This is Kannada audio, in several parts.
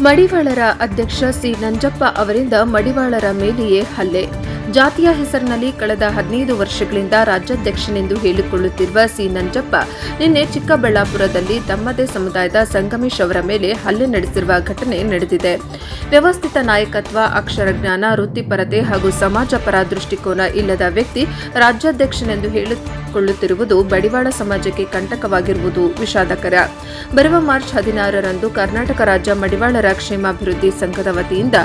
ಮಡಿವಾಳರ ಅಧ್ಯಕ್ಷ ಸಿ ನಂಜಪ್ಪ ಅವರಿಂದ ಮಡಿವಾಳರ ಮೇಲೆಯೇ ಹಲ್ಲೆ. ಜಾತಿಯ ಹೆಸರಿನಲ್ಲಿ ಕಳೆದ 15 ವರ್ಷಗಳಿಂದ ರಾಜ್ಯಾಧ್ಯಕ್ಷನೆಂದು ಹೇಳಿಕೊಳ್ಳುತ್ತಿರುವ ಸಿ ನಂಜಪ್ಪ ನಿನ್ನೆ ಚಿಕ್ಕಬಳ್ಳಾಪುರದಲ್ಲಿ ತಮ್ಮದೇ ಸಮುದಾಯದ ಸಂಗಮೇಶ್ ಅವರ ಮೇಲೆ ಹಲ್ಲೆ ನಡೆಸಿರುವ ಘಟನೆ ನಡೆದಿದೆ. ವ್ಯವಸ್ಥಿತ ನಾಯಕತ್ವ, ಅಕ್ಷರ ಜ್ಞಾನ, ವೃತ್ತಿಪರತೆ ಹಾಗೂ ಸಮಾಜ ಪರ ದೃಷ್ಟಿಕೋನ ಇಲ್ಲದ ವ್ಯಕ್ತಿ ರಾಜ್ಯಾಧ್ಯಕ್ಷನೆಂದು ಹೇಳಿಕೊಳ್ಳುತ್ತಿರುವುದು ಮಡಿವಾಳ ಸಮಾಜಕ್ಕೆ ಕಂಟಕವಾಗಿರುವುದು ವಿಷಾದಕರ. ಬರುವ ಮಾರ್ಚ್ 16ರಂದು ಕರ್ನಾಟಕ ರಾಜ್ಯ ಮಡಿವಾಳರ ಕ್ಷೇಮಾಭಿವೃದ್ಧಿ ಸಂಘದ ವತಿಯಿಂದ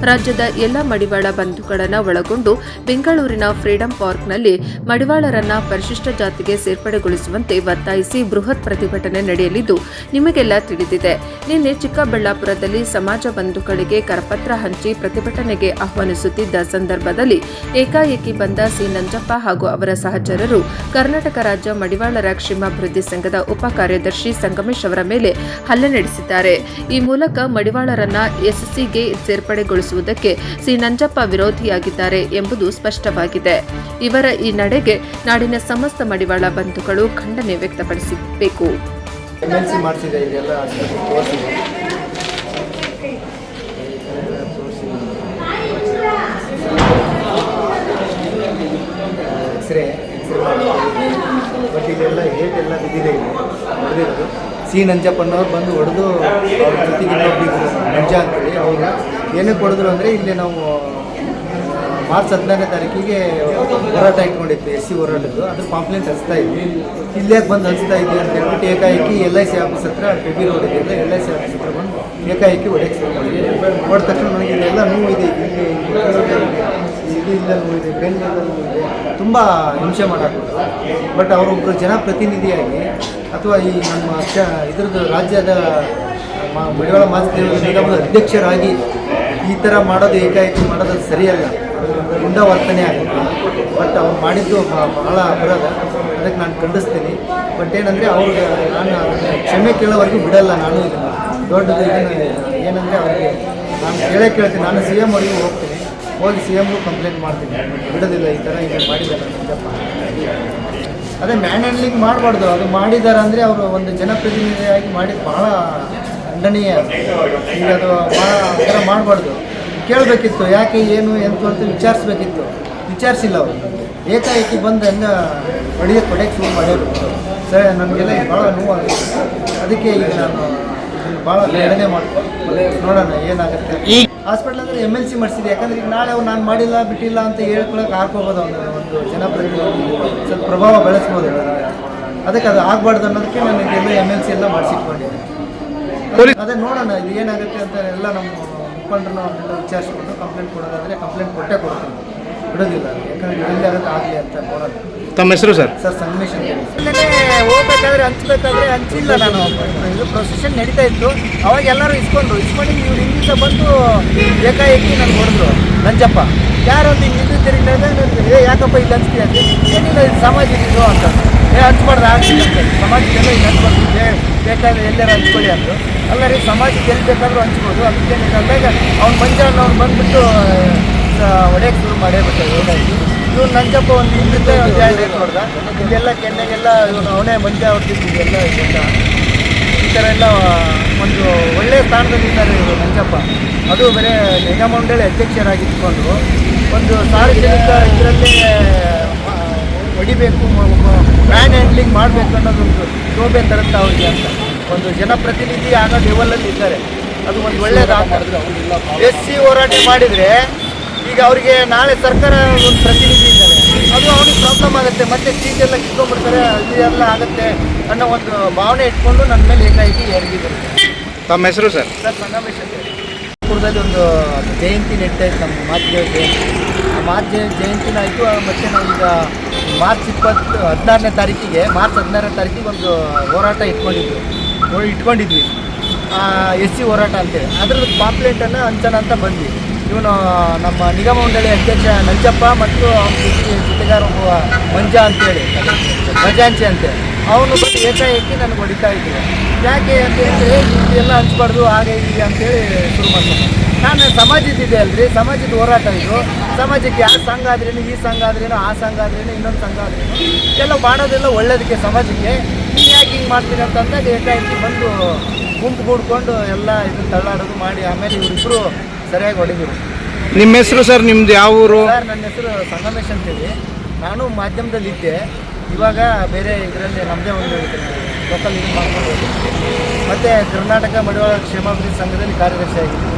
ರಾಜ್ಯದ ಎಲ್ಲ ಮಡಿವಾಳ ಬಂಧುಗಳನ್ನು ಒಳಗೊಂಡು ಬೆಂಗಳೂರಿನ ಫ್ರೀಡಂ ಪಾರ್ಕ್ನಲ್ಲಿ ಮಡಿವಾಳರನ್ನ ಪರಿಶಿಷ್ಟ ಜಾತಿಗೆ ಸೇರ್ಪಡೆಗೊಳಿಸುವಂತೆ ಒತ್ತಾಯಿಸಿ ಬೃಹತ್ ಪ್ರತಿಭಟನೆ ನಡೆಯಲಿದ್ದು ನಿಮಗೆಲ್ಲ ತಿಳಿದಿದೆ. ನಿನ್ನೆ ಚಿಕ್ಕಬಳ್ಳಾಪುರದಲ್ಲಿ ಸಮಾಜ ಬಂಧುಗಳಿಗೆ ಕರಪತ್ರ ಹಂಚಿ ಪ್ರತಿಭಟನೆಗೆ ಆಹ್ವಾನಿಸುತ್ತಿದ್ದ ಸಂದರ್ಭದಲ್ಲಿ ಏಕಾಏಕಿ ಬಂದ ಸಿ ನಂಜಪ್ಪ ಹಾಗೂ ಅವರ ಸಹಚರರು ಕರ್ನಾಟಕ ರಾಜ್ಯ ಮಡಿವಾಳರ ಕ್ಷೇಮಾಭಿವೃದ್ಧಿ ಸಂಘದ ಉಪ ಕಾರ್ಯದರ್ಶಿ ಸಂಗಮೇಶ್ ಅವರ ಮೇಲೆ ಹಲ್ಲೆ ನಡೆಸಿದ್ದಾರೆ. ಈ ಮೂಲಕ ಮಡಿವಾಳರನ್ನ ಎಸ್ಸಿಗೆ ಸೇರ್ಪಡೆಗೊಳಿಸುವುದಕ್ಕೆ ಸಿ ನಂಜಪ್ಪ ವಿರೋಧಿಯಾಗಿದ್ದಾರೆ ಎಂಬುದು ಸ್ಪಷ್ಟವಾಗಿದೆ. ಇವರ ಈ ನಡೆಗೆ ನಾಡಿನ ಸಮಸ್ತ ಮಡಿವಾಳ ಬಂಧುಗಳು ಖಂಡನೆ ವ್ಯಕ್ತಪಡಿಸಬೇಕು. ಸಿ ನಂಜಪ್ಪನವ್ರು ಬಂದು ಹೊಡೆದು ಅವ್ರ ಜೊತೆಗೆ ಇನ್ನೊಬ್ಬಿದ್ರು ನಂಜ ಅಂತೇಳಿ ಅವರು ಏನಕ್ಕೆ ಹೊಡೆದ್ರು ಅಂದರೆ ಇಲ್ಲಿ ನಾವು ಮಾರ್ಚ್ 16ನೇ ತಾರೀಕಿಗೆ ಹೋರಾಟ ಇಟ್ಕೊಂಡಿತ್ತು, SC ಹೋರಾಟದ್ದು. ಅದು ಪಾಂಪ್ಲೆಂಟ್ ಹಚ್ತಾ ಇದ್ವಿ. ಇಲ್ಲೇಗೆ ಬಂದು ಹಚ್ತಾ ಇದ್ವಿ ಅಂತ ಹೇಳ್ಬಿಟ್ಟು ಏಕಾಏಕಿ LIC ಆಫೀಸ್ ಹತ್ರ ಪೆಬಿ ರೋಡ್ ಇದೆ, LIC ಆಫೀಸ್ ಹತ್ರ ಬಂದು ಏಕಾಏಕಿ ಹೊಡೆಯಕ್ಕೆ ಶುರು ಮಾಡಿದ್ವಿ. ಹೊಡೆದ ತಕ್ಷಣ ನನಗೆ ಇದೆಲ್ಲ ನೋವಿದೆ, ಇಲ್ಲಿ ಇಲ್ಲ ನೋವಿದೆ, ಬೆನ್ನೆಲ್ಲ ನೋವಿದೆ, ತುಂಬ ಹಿಂಸೆ ಮಾಡಾಕ್ಬಿಟ್ಟು. ಬಟ್ ಅವರೊಬ್ಬರು ಜನಪ್ರತಿನಿಧಿಯಾಗಿ ಅಥವಾ ಈ ನಮ್ಮ ಇದ್ರದ್ದು ರಾಜ್ಯದ ಮಡಿವಾಳ ಮಾಚಿದೇವರ ನಿಗಮದ ಅಧ್ಯಕ್ಷರಾಗಿ ಈ ಥರ ಮಾಡೋದು, ಏಕಾಏಕಿ ಮಾಡೋದು ಸರಿಯಲ್ಲ, ಗುಂಡ ವರ್ತನೆ ಆಗುತ್ತೆ. ಬಟ್ ಅವ್ರು ಮಾಡಿದ್ದು ಬಹಳ ಅಪರಾಧ, ಅದಕ್ಕೆ ನಾನು ಖಂಡಿಸ್ತೀನಿ. ಬಟ್ ಏನಂದರೆ ಅವ್ರಿಗೆ ನಾನು ಕ್ಷಮೆ ಕೇಳೋವರೆಗೂ ಬಿಡಲ್ಲ. ನಾನು ಇದನ್ನು ದೊಡ್ಡದು ಏನಂದರೆ ಅವರಿಗೆ ನಾನು ಕೇಳ್ತೀನಿ. ನಾನು CM ಅವರಿಗೆ ಹೋಗ್ತೀನಿ, ಹೋಗಿ CMಗೂ ಕಂಪ್ಲೇಂಟ್ ಮಾಡ್ತೀನಿ, ಬಿಡೋದಿಲ್ಲ. ಈ ಥರ ಈಗ ಮಾಡಿದ್ದಾರೆ ನಂಜಪ್ಪ. ಅದೇ ಮ್ಯಾನ್ ಹ್ಯಾಂಡ್ಲಿಂಗ್ ಮಾಡಬಾರ್ದು. ಅದು ಮಾಡಿದ್ದಾರೆ ಅಂದರೆ ಅವರು ಒಂದು ಜನಪ್ರತಿನಿಧಿಯಾಗಿ ಮಾಡಿದ್ದು ಭಾಳ ಖಂಡನೀಯ. ಈಗ ಅದು ಭಾಳ ಆ ಥರ ಮಾಡಬಾರ್ದು. ಕೇಳಬೇಕಿತ್ತು, ಯಾಕೆ ಏನು ಎಂತ ಅಂತ ವಿಚಾರಿಸ್ಬೇಕಿತ್ತು. ವಿಚಾರಿಸಿಲ್ಲ ಅವರು. ಏಕಾಏಕಿ ಬಂದು ಹಂಗೆ ಹೊಡೆಯಕ್ಕೆ ಶುರು ಮಾಡ್ಯಾರು. ಸರಿ, ನನಗೆಲ್ಲ ಭಾಳ ನೋವಾಗುತ್ತೆ. ಅದಕ್ಕೆ ಈಗ ನಾನು ಭಾಳ ಖಂಡನೆ ಮಾಡ್ತೀನಿ. ನೋಡೋಣ ಏನಾಗುತ್ತೆ. ಈ ಹಾಸ್ಪಿಟ್ಲ್ ಅಂದರೆ MLC ಮಾಡಿಸಿದೆ. ಯಾಕಂದರೆ ಈಗ ನಾಳೆ ಅವ್ರು ನಾನು ಮಾಡಿಲ್ಲ ಬಿಟ್ಟಿಲ್ಲ ಅಂತ ಹೇಳ್ಕೊಳಕ್ಕೆ ಹಾಕೋಬೋದು. ಒಂದು ಜನಪ್ರತಿನಿಧಿ ಸ್ವಲ್ಪ ಪ್ರಭಾವ ಬೆಳೆಸ್ಬೋದು. ಅದಕ್ಕೆ ಅದು ಆಗಬಾರ್ದು ಅನ್ನೋದಕ್ಕೆ ನನಗೆಲ್ಲ MLC ಎಲ್ಲ ಮಾಡಿಸಿಟ್ಕೊಂಡಿದ್ದೆ. ಅದೇ ನೋಡೋಣ ಇದು ಏನಾಗುತ್ತೆ ಅಂತ ಎಲ್ಲ ನಮ್ಮ ಮುಖಂಡರನ್ನ ಅವನ್ನೆಲ್ಲ ವಿಚಾರಿಸ್ಕೊಂಡು ಕಂಪ್ಲೇಂಟ್ ಕೊಡೋದಾದರೆ ಕಂಪ್ಲೇಂಟ್ ಕೊಟ್ಟೇ ಕೊಡ್ತೀನಿ, ಬಿಡೋದಿಲ್ಲ. ಯಾಕಂದರೆ ಎಲ್ಲಿ ಆಗುತ್ತೆ ಆಗಲಿ ಅಂತ ನೋಡೋಣ. ತಮ್ಮ ಹೆಸರು ಸರ್? ಸಂಗಮೇಶ್ ಅಂತ. ಹೋಗ್ಬೇಕಾದ್ರೆ ಹಂಚ್ಬೇಕಾದ್ರೆ ಹಂಚಿಲ್ಲ. ನಾನು ಇದು ಪ್ರೊಸೆಷನ್ ನಡೀತಾ ಇತ್ತು, ಅವಾಗ ಎಲ್ಲರೂ ಇಸ್ಕೊಂಡು ಇವ್ರು ಹಿಂದಿಂದ ಬಂದು ಏಕಾಏಕಿ ನಾನು ಹೊಡೆದ್ರು. ನಂಜಪ್ಪ ಯಾರು ಅಂತ ಹಿಂಗೆ ಹಿಂದೆ ತಿರುಗಿದಾಗ ನನಗೆ ಯಾಕಪ್ಪ ಇಲ್ಲಿ ಹಂಚ್ತೀಯ ಅಂತ. ಏನಿಲ್ಲ, ಇದು ಸಮಾಜ ಇದು ಅಂತ. ಹಂಚ್ಬಾರ್ದು ಆಗ್ತಿದೆ ಸಮಾಜಕ್ಕೆಲ್ಲ ಇಲ್ಲಿ ಹಂಚ್ಬಾರ್ದು, ಬೇಕಾದ್ರೆ ಎಲ್ಲರೂ ಹಂಚ್ಕೊಳ್ಳಿ ಅಂದರು. ಅಲ್ಲ ರೀ, ಸಮಾಜಕ್ಕೆ ಎಲ್ಲಿ ಬೇಕಾದರೂ ಹಂಚ್ಬೋದು. ಅದಕ್ಕೆ ಅಂದಾಗ ಅವ್ನು ಮಂಜಾನವ್ನು ಬಂದುಬಿಟ್ಟು ಹೊಡೆಯಕ್ಕೆ ಶುರು ಮಾಡೇ ಬಿಟ್ಟರು. ಏನಾಯಿತು, ಇವ್ರು ನಂಜಪ್ಪ ಒಂದು ಹಿಂದಿದ್ದ ಒಂದು ರೇಟ್ ನೋಡ್ದ. ಇಲ್ಲೆಲ್ಲ ಕೆನ್ನೆಗೆಲ್ಲ ಇವನು ಅವನೇ ಮಂಜ ಹೊಡ್ತಿದ್ದು. ಇದೆಲ್ಲ ಇದೆಲ್ಲ ಈ ಥರ ಎಲ್ಲ ಒಂದು ಒಳ್ಳೆಯ ಸ್ಥಾನದಲ್ಲಿದ್ದಾರೆ ಇವರು ನಂಜಪ್ಪ. ಅದು ಬೇರೆ ನಿಗಮ ಮಂಡಳಿ ಅಧ್ಯಕ್ಷರಾಗಿದ್ದುಕೊಂಡು ಒಂದು ಸಾರ್ವಜನಿಕ ಇದರಲ್ಲೇ ಹೊಡಿಬೇಕು, ಮ್ಯಾನ್ ಹ್ಯಾಂಡ್ಲಿಂಗ್ ಮಾಡಬೇಕು ಅನ್ನೋದೊಂದು ಶೋಭೆ ತರುತ್ತೆ ಅವ್ರಿಗೆ ಅಂತ. ಒಂದು ಜನಪ್ರತಿನಿಧಿ ಆಗೋ ಲೆವೆಲಲ್ಲಿ ಇದ್ದಾರೆ. ಅದು ಒಂದು ಒಳ್ಳೆಯದಾಗ್ತದೆ. SC ಹೋರಾಟ ಮಾಡಿದರೆ ಈಗ ಅವರಿಗೆ ನಾಳೆ ಸರ್ಕಾರ ಒಂದು ಪ್ರತಿನಿಧಿ ಇದ್ದಾರೆ, ಅದು ಅವ್ನಿಗೆ ಪ್ರಾಬ್ಲಮ್ ಆಗುತ್ತೆ. ಮತ್ತೆ ಸೀಟ್ ಎಲ್ಲ ಕಿತ್ಕೊಂಡ್ಬಿಡ್ತಾರೆ, ಇದೆಲ್ಲ ಆಗುತ್ತೆ ಅನ್ನೋ ಒಂದು ಭಾವನೆ ಇಟ್ಕೊಂಡು ನನ್ನ ಮೇಲೆ ಏಕಾಏಕಿ ಎರಗಿದ್ದಾರೆ. ತಮ್ಮ ಹೆಸರು ಸರ್? ಸಂಗಮೇಶ್ ಅಂತ ಹೇಳಿ. ಪುರದಲ್ಲಿ ಒಂದು ಜಯಂತಿ ನಡೀತಾ ಇತ್ತು, ನಮ್ಮ ಮಾಚಿದೇವ ಜಯಂತಿ. ಆ ಜಯಂತಿನ ಆಯಿತು. ಮತ್ತು ನಾವೀಗ ಮಾರ್ಚ್ 16ನೇ ತಾರೀಕಿಗೆ ಒಂದು ಹೋರಾಟ ಇಟ್ಕೊಂಡಿದ್ವಿ, SC ಹೋರಾಟ ಅಂತೇಳಿ. ಅದ್ರದ್ದು ಪಾಂಪ್ಲೆಂಟನ್ನು ಹಂಚೋಣ ಅಂತ ಬಂದ್ವಿ. ಇವನು ನಮ್ಮ ನಿಗಮ ಮಂಡಳಿ ಅಧ್ಯಕ್ಷ ನಂಜಪ್ಪ ಮತ್ತು ಅವನ ಜೊತೆಗಾರ ಒಬ್ಬ ಮಂಜ ಅಂತೇಳಿ, ಮಜಾಂಚಿ ಅಂತೇಳಿ, ಅವನು ಬಂದು ಏಕಾಏಕಿ ನನಗೆ ಹೊಡಿತಾ ಇದ್ದರು. ಯಾಕೆ ಅಂತ ಹೇಳಿದ್ರೆ ಇದೆಲ್ಲ ಹಂಚ್ಬಾರ್ದು ಹಾಗೆ ಹೀಗೆ ಅಂತೇಳಿ ಶುರು ಮಾಡ್ತಾರೆ. ನಾನು ಸಮಾಜದಿದೆ ಅಲ್ರಿ, ಸಮಾಜದ ಹೋರಾಟ ಇದು. ಸಮಾಜಕ್ಕೆ ಯಾವ ಸಂಘ ಆದ್ರೇನು, ಈ ಸಂಘ ಆದ್ರೇನು, ಆ ಸಂಘ ಆದ್ರೇನು, ಇನ್ನೊಂದು ಸಂಘ ಆದ್ರೇನು, ಎಲ್ಲ ಮಾಡೋದೆಲ್ಲ ಒಳ್ಳೇದಕ್ಕೆ ಸಮಾಜಕ್ಕೆ. ನೀವು ಯಾಕೆ ಹಿಂಗೆ ಮಾಡ್ತೀರಿ ಅಂತಂದಾಗ ಏಕಾಏಕಿ ಬಂದು ಗುಂಪು ಕೂಡ್ಕೊಂಡು ಎಲ್ಲ ಇದನ್ನು ತಳ್ಳಾಡೋದು ಮಾಡಿ ಆಮೇಲೆ ಇವರಿಬ್ಬರು ಸರಿಯಾಗಿ ಹೊಡೆದಿರು. ನಿಮ್ಮ ಹೆಸರು ಸರ್? ನಿಮ್ದು ಯಾವ ಊರು? ಸರ್ ನನ್ನ ಹೆಸರು ಸಂಗಮೇಶ್ ಅಂತೇಳಿ. ನಾನು ಮಾಧ್ಯಮದಲ್ಲಿ ಇದ್ದೆ, ಇವಾಗ ಬೇರೆ ಇದರಲ್ಲಿ ನಮ್ಮದೇ ಒಂದು ಲೋಕಲ್ ಇದು ಮಾಡ್ಕೊಂಡು ಹೋಗ್ತೀನಿ. ಮತ್ತು ಕರ್ನಾಟಕ ಮಡಿವಾಳ ಕ್ಷೇಮಾಭಿವೃದ್ಧಿ ಸಂಘದಲ್ಲಿ ಕಾರ್ಯದರ್ಶಿ ಆಗಿದ್ದೀನಿ.